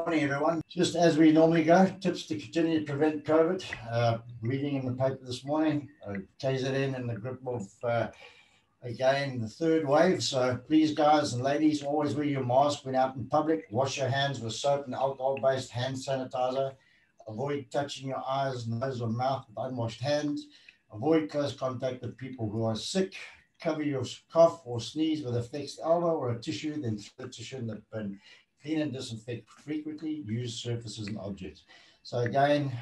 morning, everyone. Just as we normally go, tips to continue to prevent COVID. Reading in the paper this morning, KZN in the grip of, again, the third wave. So please, guys and ladies, always wear your mask when out in public. Wash your hands with soap and alcohol-based hand sanitizer. Avoid touching your eyes, nose, or mouth with unwashed hands. Avoid close contact with people who are sick. Cover your cough or sneeze with a fixed elbow or a tissue, then throw the tissue in the bin. Clean and disinfect frequently. Use surfaces and objects. So again,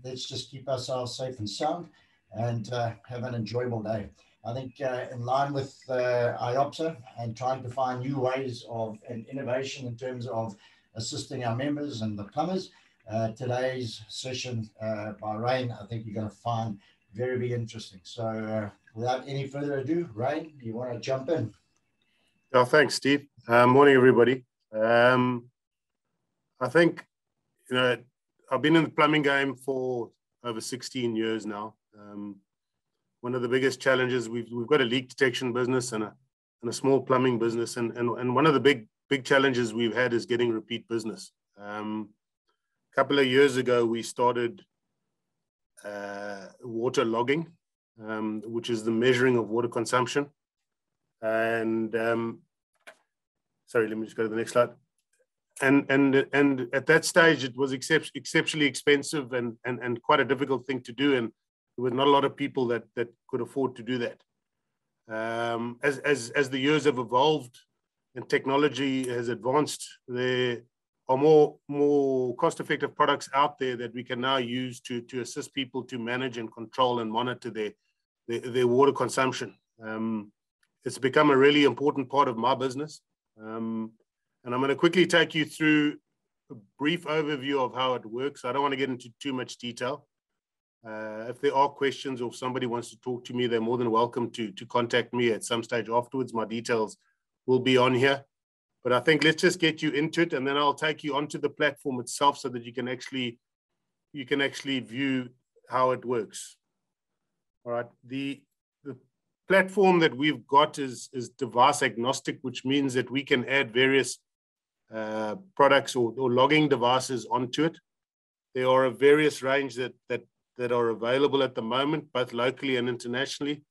let's just keep ourselves safe and sound and have an enjoyable day. I think in line with IOPSA and trying to find new ways of and innovation in terms of assisting our members and the plumbers, today's session by Rain, I think you're going to find very, very interesting. So without any further ado, Rain, you want to jump in? Oh, thanks, Steve. Morning, everybody. I think, I've been in the plumbing game for over 16 years now. One of the biggest challenges, we've got a leak detection business and a small plumbing business. And one of the big challenges we've had is getting repeat business. A couple of years ago, we started water logging, which is the measuring of water consumption. And sorry, let me just go to the next slide. And at that stage, it was exceptionally expensive and quite a difficult thing to do. And there were not a lot of people that could afford to do that. As the years have evolved and technology has advanced, there are more cost-effective products out there that we can now use to assist people to manage and control and monitor their water consumption. It's become a really important part of my business. And I'm going to quickly take you through a brief overview of how it works. I don't want to get into too much detail. If there are questions or if somebody wants to talk to me, they're more than welcome to contact me at some stage afterwards. My details will be on here. But I think let's just get you into it, and then I'll take you onto the platform itself so that you can actually view how it works. All right. The platform that we've got is device agnostic, which means that we can add various products or logging devices onto it. There are a various range that are available at the moment, both locally and internationally.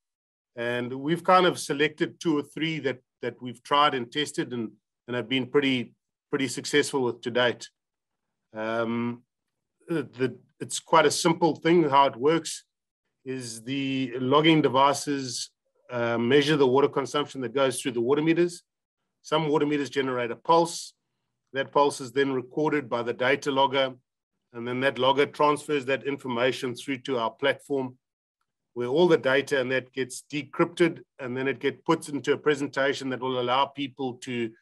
And we've kind of selected 2 or 3 that we've tried and tested and have been pretty successful with to date. It's quite a simple thing. How it works is the logging devices measure the water consumption that goes through the water meters. Some water meters generate a pulse. That pulse is then recorded by the data logger, and then that logger transfers that information through to our platform, where all the data and that gets decrypted, and then it gets put into a presentation that will allow people to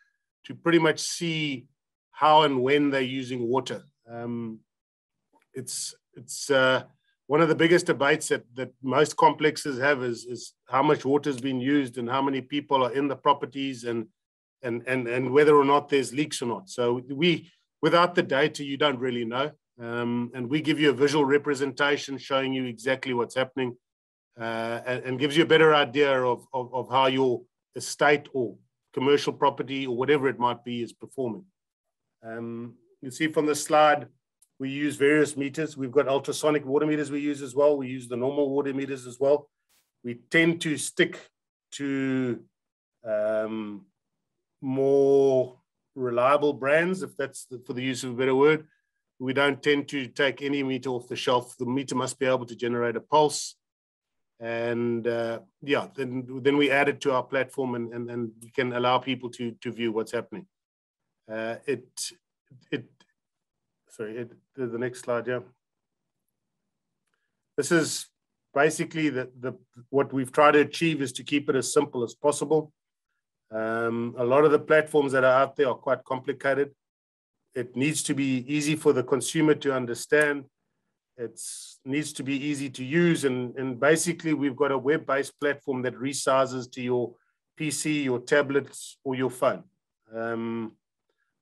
pretty much see how and when they're using water. It's one of the biggest debates that most complexes have is how much water is being used and how many people are in the properties and whether or not there's leaks or not. So without the data, you don't really know. And we give you a visual representation showing you exactly what's happening and gives you a better idea of how your estate or commercial property or whatever it might be is performing. You see from the slide, we use various meters. We've got ultrasonic water meters we use as well. We use the normal water meters as well. We tend to stick to more reliable brands, if that's for the use of a better word. We don't tend to take any meter off the shelf. The meter must be able to generate a pulse. And then we add it to our platform and we can allow people to view what's happening. The next slide, yeah. This is basically what we've tried to achieve is to keep it as simple as possible. A lot of the platforms that are out there are quite complicated. It needs to be easy for the consumer to understand. It needs to be easy to use. And basically, we've got a web-based platform that resizes to your PC, your tablets, or your phone. A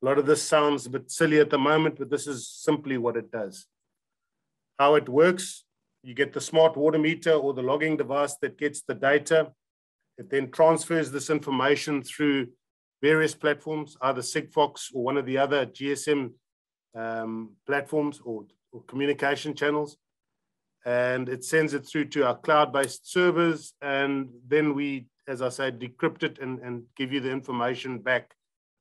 lot of this sounds a bit silly at the moment, but this is simply what it does. How it works, you get the smart water meter or the logging device that gets the data. It then transfers this information through various platforms, either Sigfox or one of the other GSM platforms or communication channels. And it sends it through to our cloud-based servers. And then we, as I say, decrypt it and give you the information back,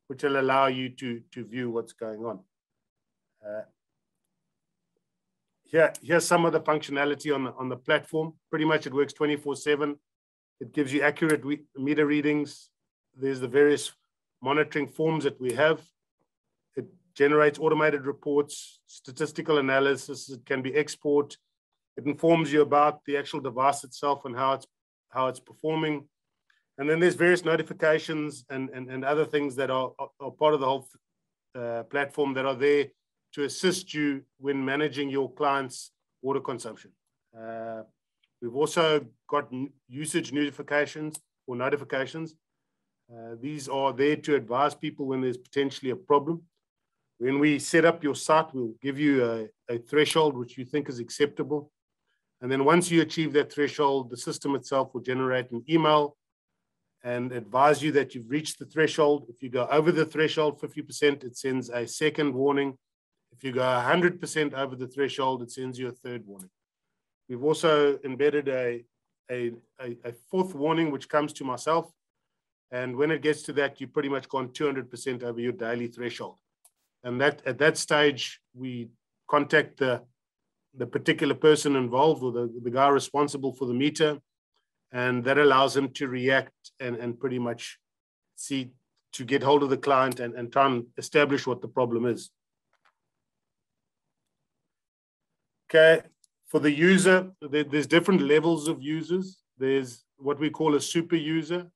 which will allow you to view what's going on. Here's some of the functionality on the platform. Pretty much it works 24/7. It gives you accurate meter readings. There's the various monitoring forms that we have. It generates automated reports, statistical analysis. It can be export. It informs you about the actual device itself and how it's performing. And then there's various notifications and other things that are part of the whole platform that are there to assist you when managing your clients' water consumption. We've also got usage notifications or notifications. These are there to advise people when there's potentially a problem. When we set up your site, we'll give you a threshold which you think is acceptable. And then once you achieve that threshold, the system itself will generate an email and advise you that you've reached the threshold. If you go over the threshold 50%, it sends a second warning. If you go 100% over the threshold, it sends you a third warning. We've also embedded a fourth warning, which comes to myself. And when it gets to that, you've pretty much gone 200% over your daily threshold. And at that stage, we contact the particular person involved or the guy responsible for the meter. And that allows him to react and pretty much to get hold of the client and try and establish what the problem is. Okay, for the user, there's different levels of users. There's what we call a super user.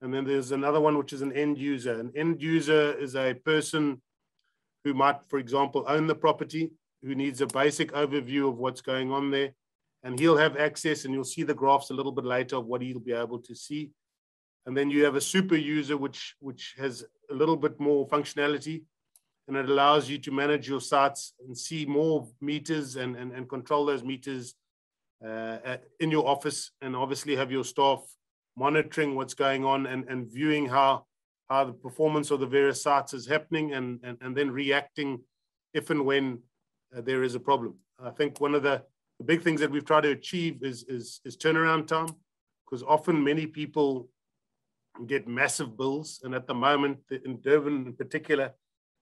And then there's another one, which is an end user. An end user is a person who might, for example, own the property, who needs a basic overview of what's going on there. And he'll have access, and you'll see the graphs a little bit later of what he'll be able to see. And then you have a super user, which has a little bit more functionality, and it allows you to manage your sites and see more meters and control those meters in your office, and obviously have your staff monitoring what's going on and viewing how the performance of the various sites is happening and then reacting if and when there is a problem. I think one of the big things that we've tried to achieve is turnaround time, because often many people get massive bills. And at the moment, in Durban in particular,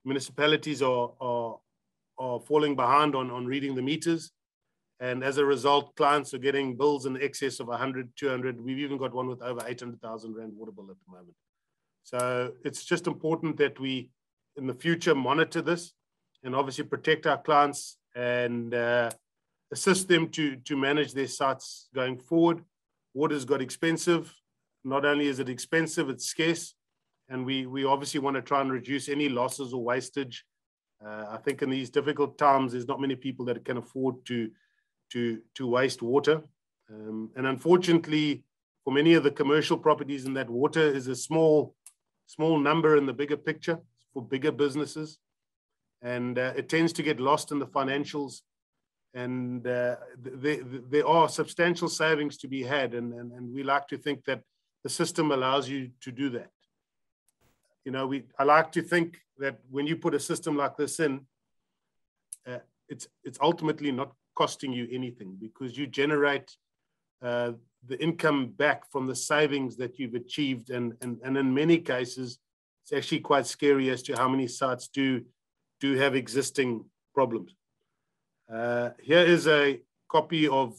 municipalities are falling behind on reading the meters. And as a result, clients are getting bills in excess of 100, 200. We've even got one with over 800,000 Rand water bill at the moment. So it's just important that we, in the future, monitor this and obviously protect our clients and assist them to manage their sites going forward. Water's got expensive. Not only is it expensive, it's scarce. And we obviously want to try and reduce any losses or wastage. I think in these difficult times, there's not many people that can afford to waste water. And unfortunately, for many of the commercial properties in that, water is a small number in the bigger picture for bigger businesses. And it tends to get lost in the financials. And there are substantial savings to be had. And we like to think that the system allows you to do that. You know, I like to think that when you put a system like this in, it's ultimately not costing you anything, because you generate the income back from the savings that you've achieved. And in many cases, it's actually quite scary as to how many sites do have existing problems. Here is a copy of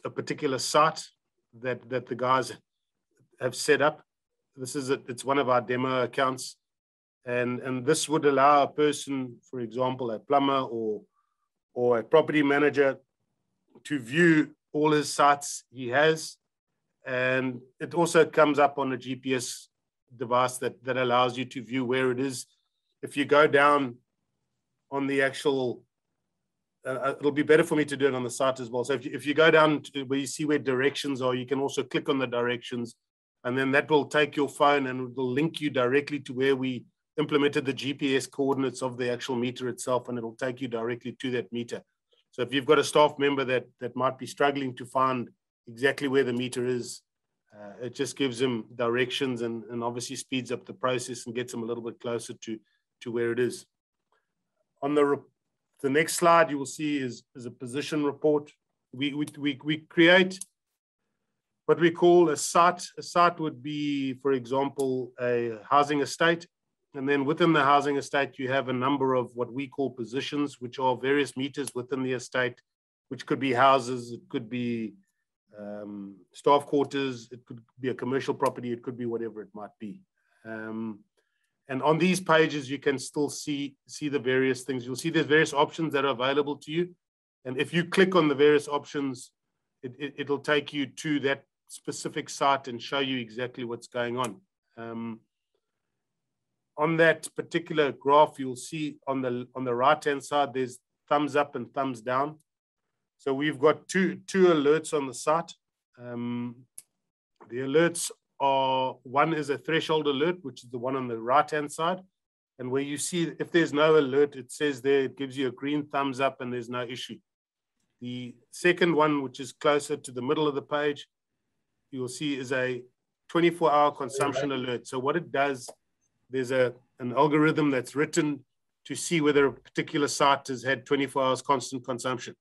a particular site that the guys have set up. It's one of our demo accounts. And this would allow a person, for example, a plumber or a property manager, to view all his sites he has. And it also comes up on a GPS device that allows you to view where it is. If you go down on the actual, it'll be better for me to do it on the site as well. So if you go down to where you see where directions are, you can also click on the directions, and then that will take your phone and it will link you directly to where we implemented the GPS coordinates of the actual meter itself, and it'll take you directly to that meter. So if you've got a staff member that might be struggling to find exactly where the meter is, It just gives them directions and obviously speeds up the process and gets them a little bit closer to where it is. On the next slide, you will see is a position report. We create what we call a site. A site would be, for example, a housing estate. And then within the housing estate, you have a number of what we call positions, which are various meters within the estate, which could be houses, it could be staff quarters, it could be a commercial property, it could be whatever it might be. And on these pages, you can still see the various things. You'll see there's various options that are available to you. And if you click on the various options, it'll take you to that specific site and show you exactly what's going on. On that particular graph, you'll see on the right-hand side, there's thumbs up and thumbs down. So we've got two alerts on the site. The alerts are, one is a threshold alert, which is the one on the right-hand side. And where you see, if there's no alert, it says there, it gives you a green thumbs up and there's no issue. The second one, which is closer to the middle of the page, you'll see is a 24-hour consumption alert. So what it does, there's an algorithm that's written to see whether a particular site has had 24 hours constant consumption.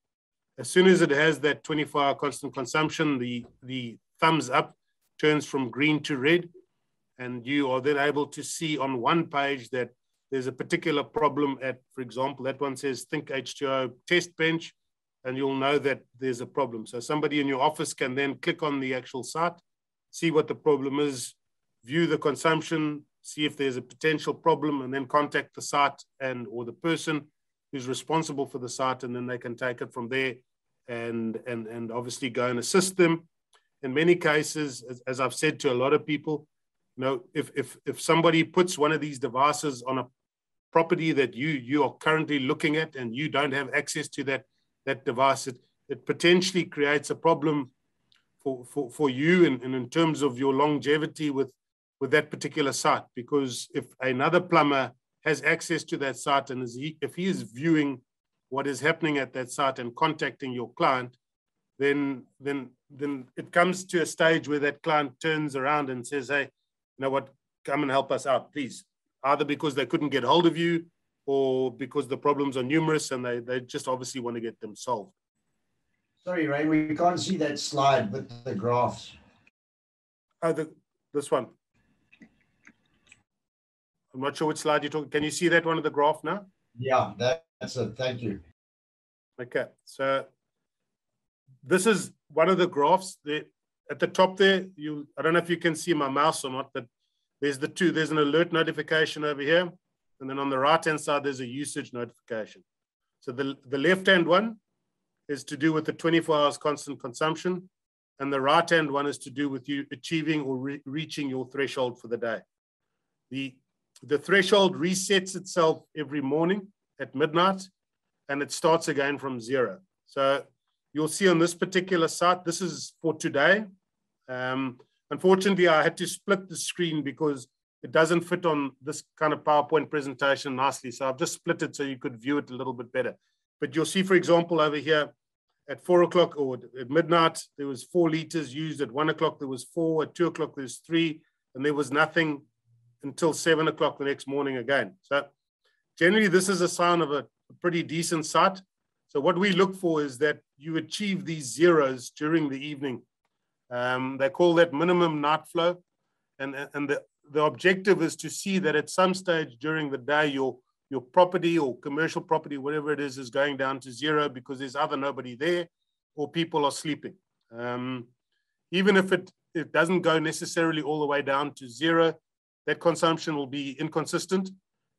As soon as it has that 24-hour constant consumption, the thumbs up turns from green to red. And you are then able to see on one page that there's a particular problem at, for example, that one says Think H2O test bench, and you'll know that there's a problem. So somebody in your office can then click on the actual site, see what the problem is, view the consumption, see if there's a potential problem, and then contact the site or the person who's responsible for the site, and then they can take it from there and obviously go and assist them. In many cases, as I've said to a lot of people, you know, if somebody puts one of these devices on a property that you are currently looking at and you don't have access to that device, it potentially creates a problem for you and in terms of your longevity with that particular site. Because if another plumber has access to that site and if he is viewing what is happening at that site and contacting your client, then it comes to a stage where that client turns around and says, hey, you know what, come and help us out, please. Either because they couldn't get hold of you or because the problems are numerous and they just obviously want to get them solved. Sorry, Ray, we can't see that slide with the graphs. Oh, this one. I'm not sure which slide you're talking. Can you see that one of the graph now? Yeah, that's it. Thank you. Okay, so this is one of the graphs. At the top there, I don't know if you can see my mouse or not, but there's the two. There's an alert notification over here. And then on the right-hand side, there's a usage notification. So the left-hand one is to do with the 24 hours constant consumption. And the right-hand one is to do with you achieving or reaching your threshold for the day. The threshold resets itself every morning at midnight, and it starts again from zero. So you'll see on this particular site, this is for today. Unfortunately, I had to split the screen because it doesn't fit on this kind of PowerPoint presentation nicely. So I've just split it so you could view it a little bit better. But you'll see, for example, over here at 4 o'clock or at midnight, there was 4 liters used. At 1 o'clock, there was 4. At 2 o'clock, there's 3. And there was nothing until 7 o'clock the next morning again. So generally, this is a sign of a pretty decent site. So what we look for is that you achieve these zeros during the evening. They call that minimum night flow. And the objective is to see that at some stage during the day, your property or commercial property, whatever it is going down to zero because there's either nobody there or people are sleeping. Even if it doesn't go necessarily all the way down to zero, that consumption will be inconsistent.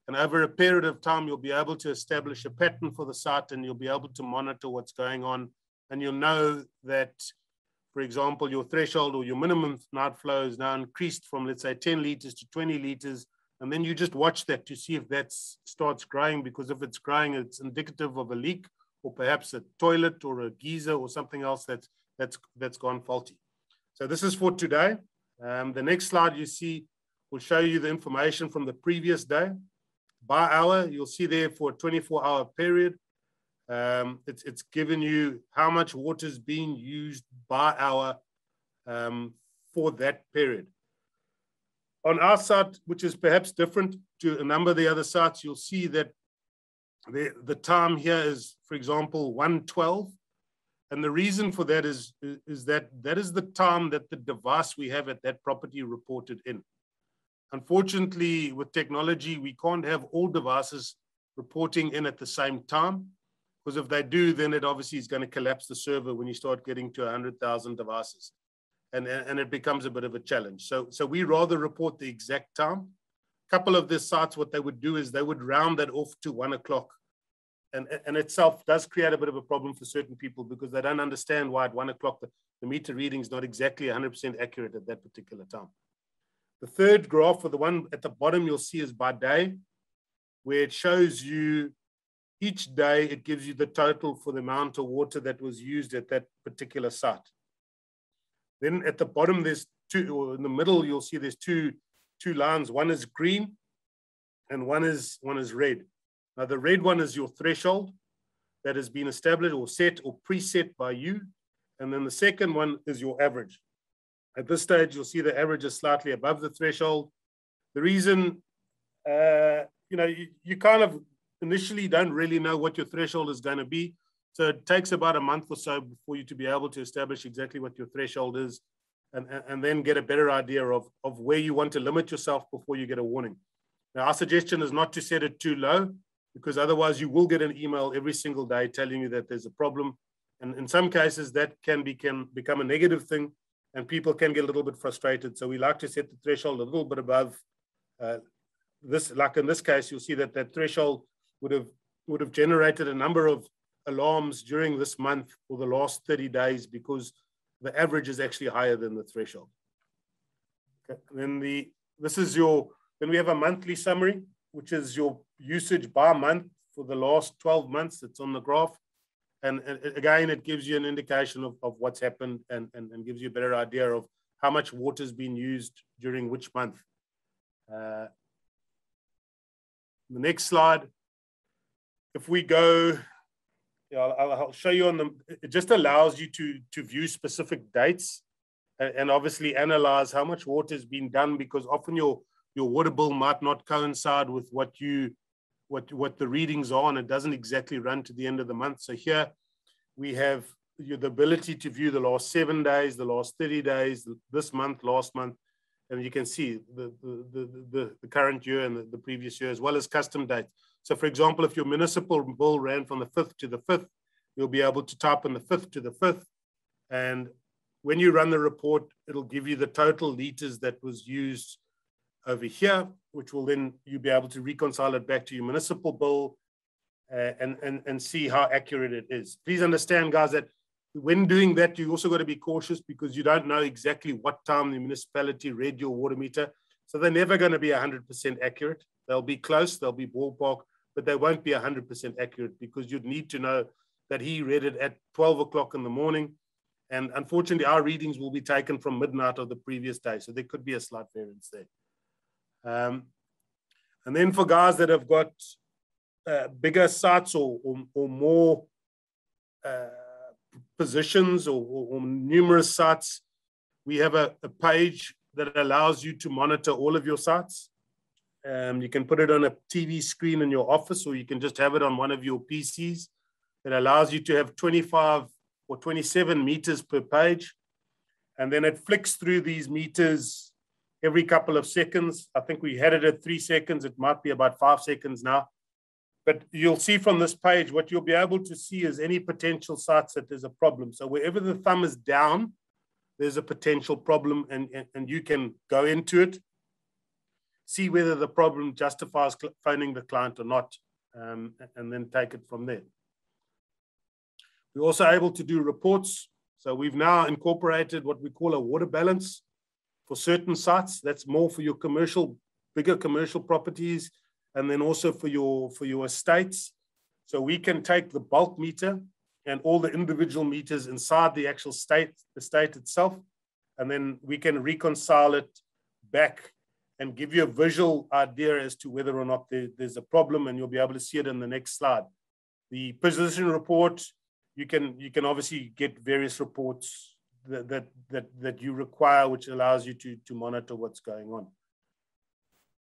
And over a period of time, you'll be able to establish a pattern for the site and you'll be able to monitor what's going on. And you'll know that, for example, your threshold or your minimum night flow is now increased from, let's say, 10 liters to 20 liters. And then you just watch that to see if that starts growing, because if it's growing, it's indicative of a leak or perhaps a toilet or a geyser or something else that's gone faulty. So this is for today. The next slide you see will show you the information from the previous day. By hour, you'll see there for a 24-hour period. It's given you how much water is being used by hour for that period. On our site, which is perhaps different to a number of the other sites, you'll see that the time here is, for example, 1:12. And the reason for that is that is the time that the device we have at that property reported in. Unfortunately, with technology, we can't have all devices reporting in at the same time, because if they do, then it obviously is going to collapse the server when you start getting to 100,000 devices. And it becomes a bit of a challenge. So we rather report the exact time. A couple of the sites, what they would do is they would round that off to 1 o'clock. And itself does create a bit of a problem for certain people, because they don't understand why at 1 o'clock the meter reading is not exactly 100% accurate at that particular time. The third graph, or the one at the bottom, you'll see is by day, where it shows you each day, it gives you the total for the amount of water that was used at that particular site. Then at the bottom, there's two, or in the middle, you'll see there's two lines. One is green and one is red. Now, the red one is your threshold that has been established or set or preset by you. And then the second one is your average. At this stage, you'll see the average is slightly above the threshold. The reason, you kind of initially don't really know what your threshold is going to be. So it takes about a month or so for you to be able to establish exactly what your threshold is, and then get a better idea of where you want to limit yourself before you get a warning. Now, our suggestion is not to set it too low, because otherwise you will get an email every single day telling you that there's a problem. And in some cases, that can become a negative thing, and people can get a little bit frustrated. So we like to set the threshold a little bit above this. Like in this case, you'll see that that threshold would have generated a number of alarms during this month for the last 30 days, because the average is actually higher than the threshold. Okay. Then then we have a monthly summary, which is your usage by month for the last 12 months. It's on the graph. And again, it gives you an indication of what's happened, and gives you a better idea of how much water has been used during which month. The next slide, if we go, I'll show you it just allows you to view specific dates and obviously analyze how much water has been done, because often your water bill might not coincide with what the readings are, and it doesn't exactly run to the end of the month. So here we have the ability to view the last 7 days, the last 30 days, this month, last month, and you can see the current year and the previous year, as well as custom dates. So for example, if your municipal bill ran from the 5th to the 5th, you'll be able to type in the 5th to the 5th. And when you run the report, it'll give you the total liters that was used over here, which will then you'll be able to reconcile it back to your municipal bill and see how accurate it is. Please understand, guys, that when doing that, you also got to be cautious, because you don't know exactly what time the municipality read your water meter. So they're never going to be 100% accurate. They'll be close, they'll be ballpark, but they won't be 100% accurate, because you'd need to know that he read it at 12 o'clock in the morning. And unfortunately, our readings will be taken from midnight of the previous day. So there could be a slight variance there. And then for guys that have got bigger sites or more positions or numerous sites, we have a page that allows you to monitor all of your sites. You can put it on a TV screen in your office, or you can just have it on one of your PCs. It allows you to have 25 or 27 meters per page. And then it flicks through these meters every couple of seconds. I think we had it at 3 seconds. It might be about 5 seconds now. But you'll see from this page, what you'll be able to see is any potential sites that there's a problem. So wherever the thumb is down, there's a potential problem, and you can go into it, see whether the problem justifies phoning the client or not, and then take it from there. We're also able to do reports. So we've now incorporated what we call a water balance for certain sites. That's more for your bigger commercial properties, and then also for your estates. So we can take the bulk meter and all the individual meters inside the actual estate itself, and then we can reconcile it back and give you a visual idea as to whether or not there's a problem, and you'll be able to see it in the next slide. The position report, you can obviously get various reports that you require, which allows you to monitor what's going on.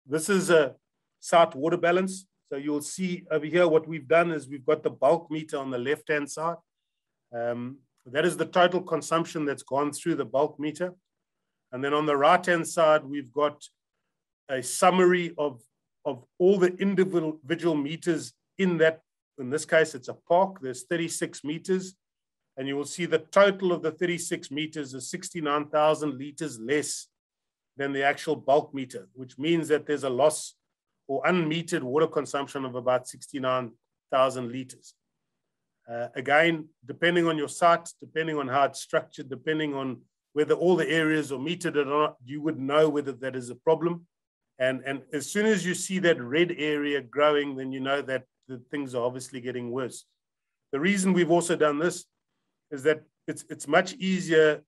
This is a site water balance. So you'll see over here what we've done is we've got the bulk meter on the left-hand side. That is the total consumption that's gone through the bulk meter. And then on the right-hand side, we've got a summary of all the individual meters in that. In this case, it's a park. There's 36 meters. And you will see the total of the 36 meters is 69,000 liters less than the actual bulk meter, which means that there's a loss or unmetered water consumption of about 69,000 liters. Again, depending on your site, depending on how it's structured, depending on whether all the areas are metered or not, you would know whether that is a problem. And as soon as you see that red area growing, then you know that the things are obviously getting worse. The reason we've also done this is that it's much easier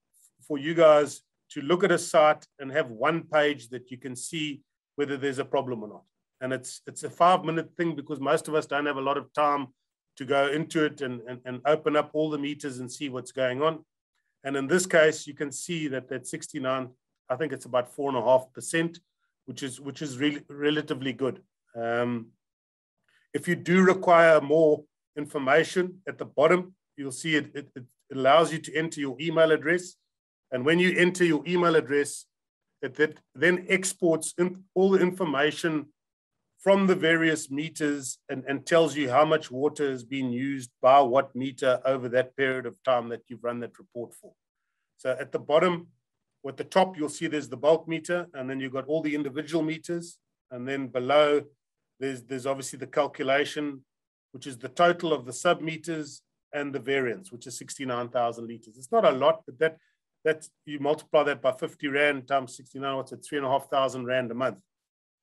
for you guys to look at a site and have one page that you can see whether there's a problem or not. And it's a 5-minute thing because most of us don't have a lot of time to go into it and open up all the meters and see what's going on. And in this case, you can see that 69, I think it's about 4.5%, which is really relatively good. If you do require more information at the bottom, you'll see it allows you to enter your email address. And when you enter your email address, it then exports all the information from the various meters and tells you how much water has been used by what meter over that period of time that you've run that report for. So at the bottom, or at the top, you'll see there's the bulk meter, and then you've got all the individual meters. And then below, there's obviously the calculation, which is the total of the sub-meters and the variance, which is 69,000 liters. It's not a lot, but that you multiply that by 50 Rand times 69, what's it, 3,500 Rand a month.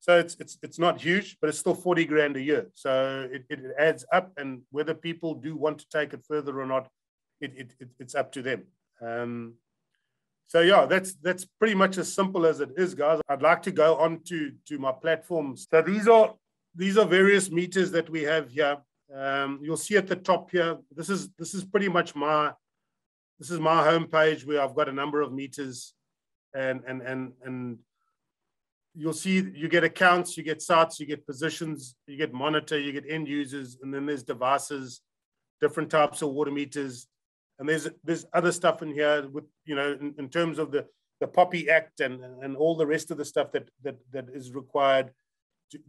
So it's not huge, but it's still 40 grand a year. So it adds up, and whether people do want to take it further or not, it's up to them. So yeah, that's pretty much as simple as it is, guys. I'd like to go on to my platforms. So these are various meters that we have here. You'll see at the top here, this is pretty much my home page where I've got a number of meters, and you'll see you get accounts, you get sites, you get positions, you get monitor, you get end users, and then there's devices, different types of water meters. And there's other stuff in here with, in terms of the POPI Act and all the rest of the stuff that is required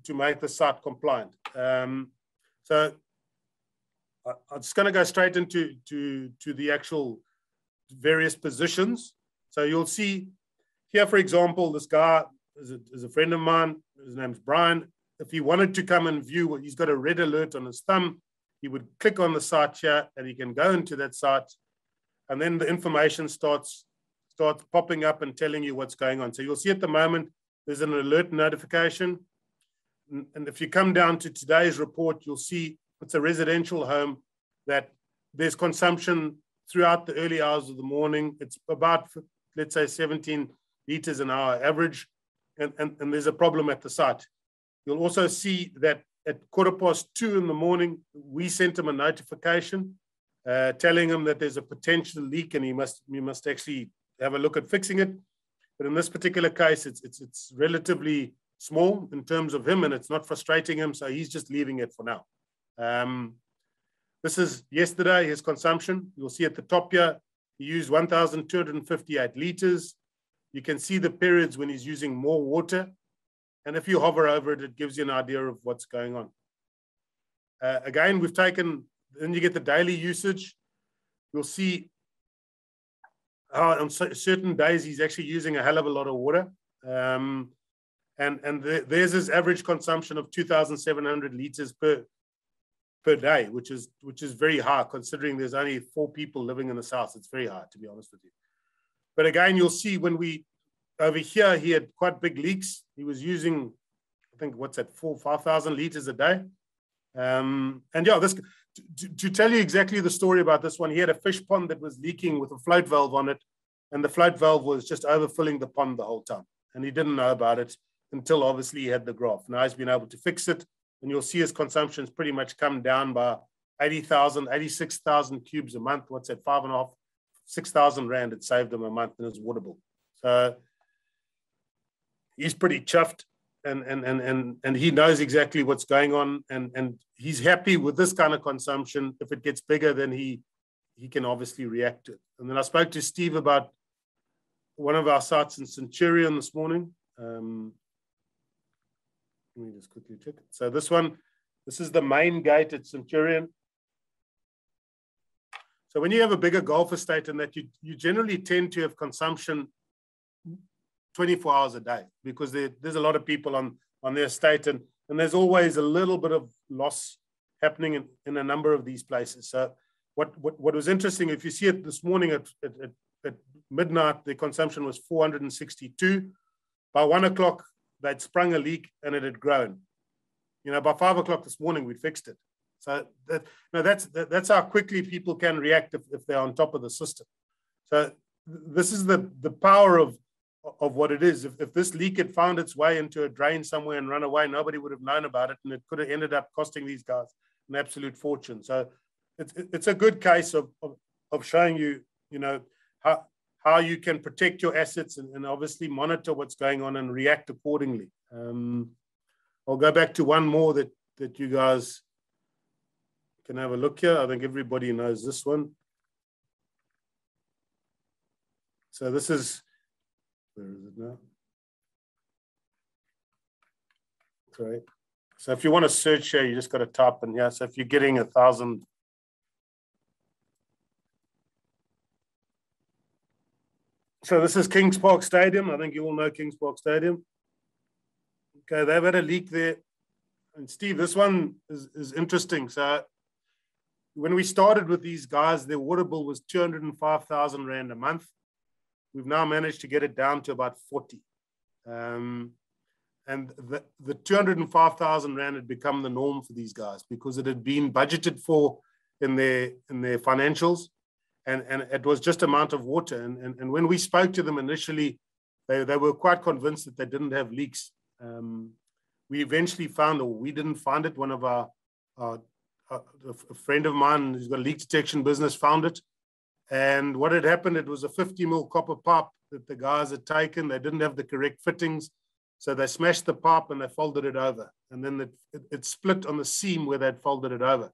to make the site compliant. So I'm just going to go straight into the actual various positions. So you'll see here, for example, this guy is a friend of mine. His name's Brian. If he wanted to come and view, he's got a red alert on his thumb. He would click on the site here, and he can go into that site, and then the information starts popping up and telling you what's going on. So you'll see at the moment there's an alert notification, and if you come down to today's report, you'll see it's a residential home that there's consumption throughout the early hours of the morning. It's about, let's say, 17 liters an hour average, and there's a problem at the site. You'll also see that at 2:15 in the morning, we sent him a notification telling him that there's a potential leak and we must actually have a look at fixing it. But in this particular case, it's relatively small in terms of him, and it's not frustrating him, so he's just leaving it for now. This is yesterday, his consumption. You'll see at the top here, he used 1,258 liters. You can see the periods when he's using more water. And if you hover over it, it gives you an idea of what's going on. Again, we've taken, then you get the daily usage. You'll see how on certain days he's actually using a hell of a lot of water. And there's his average consumption of 2,700 liters per day, which is very high considering there's only 4 people living in this house. It's very high, to be honest with you. But again, you'll see when over here, he had quite big leaks. He was using, I think, 5,000 liters a day. And yeah, to tell you exactly the story about this one, he had a fish pond that was leaking with a float valve on it. And the float valve was just overfilling the pond the whole time. And he didn't know about it until obviously he had the graph. Now he's been able to fix it. And you'll see his consumption's pretty much come down by 86,000 cubes a month. What's that, 6,000 Rand it saved him a month in his water bill. So he's pretty chuffed, and he knows exactly what's going on, and he's happy with this kind of consumption. If it gets bigger, then he can obviously react to it. And then I spoke to Steve about one of our sites in Centurion this morning. Let me just quickly check it. So this is the main gate at Centurion. So when you have a bigger golf estate and that, you generally tend to have consumption 24 hours a day, because there's a lot of people on their estate, and there's always a little bit of loss happening in a number of these places. So what was interesting, if you see it this morning at midnight, the consumption was 462. By 1 o'clock, they'd sprung a leak and it had grown. By 5 o'clock this morning, we fixed it. So that's how quickly people can react if they're on top of the system. So this is the power of what it is. If this leak had found its way into a drain somewhere and run away, nobody would have known about it, and it could have ended up costing these guys an absolute fortune. So it's a good case of showing you, how you can protect your assets and obviously monitor what's going on and react accordingly. I'll go back to one more that you guys can have a look here. I think everybody knows this one. So this is, where is it now? Sorry. So if you want to search here, you just got to type in here. So if you're getting 1,000, so this is Kings Park Stadium. I think you all know Kings Park Stadium. Okay, they've had a leak there. And Steve, this one is interesting. So when we started with these guys, their water bill was 205,000 Rand a month. We've now managed to get it down to about 40. And the 205,000 Rand had become the norm for these guys because it had been budgeted for in their financials, and it was just amount of water. And when we spoke to them initially, they were quite convinced that they didn't have leaks. We eventually found, or we didn't find it, one of a friend of mine who's got a leak detection business found it. And what had happened, it was a 50 mil copper pipe that the guys had taken. They didn't have the correct fittings. So they smashed the pipe and they folded it over. And then it split on the seam where they'd folded it over.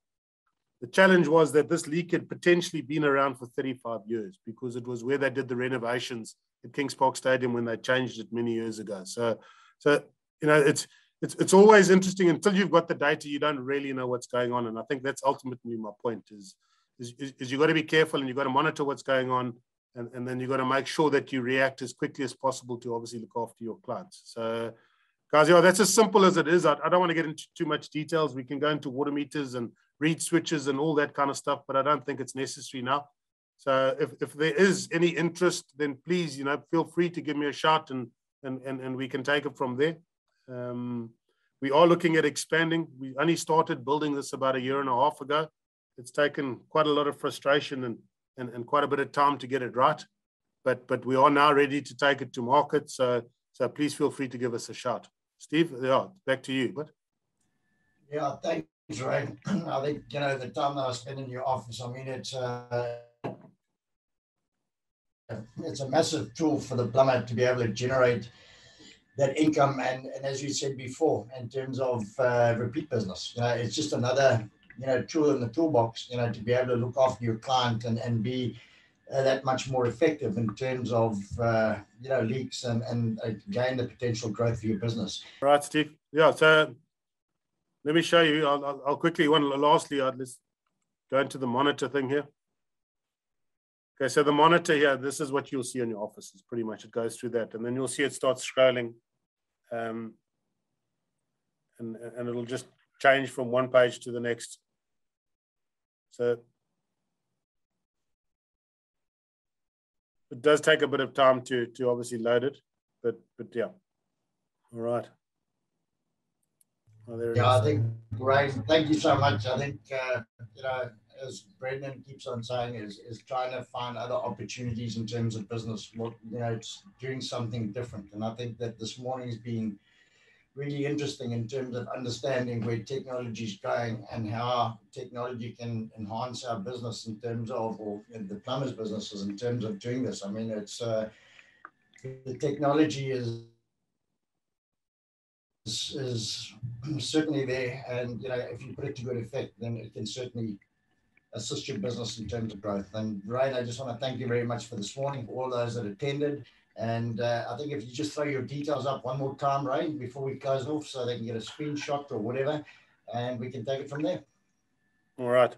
The challenge was that this leak had potentially been around for 35 years because it was where they did the renovations at Kings Park Stadium when they changed it many years ago. So it's always interesting. Until you've got the data, you don't really know what's going on. And I think that's ultimately my point is you've got to be careful and you've got to monitor what's going on. And then you've got to make sure that you react as quickly as possible to obviously look after your clients. So, guys, that's as simple as it is. I don't want to get into too much details. We can go into water meters and read switches and all that kind of stuff, but I don't think it's necessary now. So if there is any interest, then please, feel free to give me a shout and we can take it from there. We are looking at expanding. We only started building this about 1.5 years ago. It's taken quite a lot of frustration and quite a bit of time to get it right. But we are now ready to take it to market. So please feel free to give us a shout. Steve, back to you. What? Yeah, thanks, Ray. I think, the time that I spend in your office, it's a massive tool for the plumber to be able to generate that income. And as you said before, in terms of repeat business, it's just another tool in the toolbox, to be able to look after your client and be that much more effective in terms of, leaks and gain the potential growth for your business. All right, Steve. Yeah, so let me show you. I'll quickly, lastly, let's go into the monitor thing here. Okay, so the monitor here, this is what you'll see in your offices. Pretty much it goes through that. And then you'll see it starts scrolling. And it'll just change from one page to the next. So it does take a bit of time to obviously load it, but yeah. All right. Oh, I think, Ray, thank you so much. I think, as Brendan keeps on saying, is trying to find other opportunities in terms of business, it's doing something different. And I think that this morning's been really interesting in terms of understanding where technology is going and how technology can enhance our business in terms of, or the plumbers' businesses in terms of doing this. I mean, it's the technology is certainly there, and if you put it to good effect, then it can certainly assist your business in terms of growth. And Ryan, I just want to thank you very much for this morning, for all those that attended. And I think if you just throw your details up one more time, Ryan, before we close off, so they can get a screenshot or whatever, and we can take it from there. All right.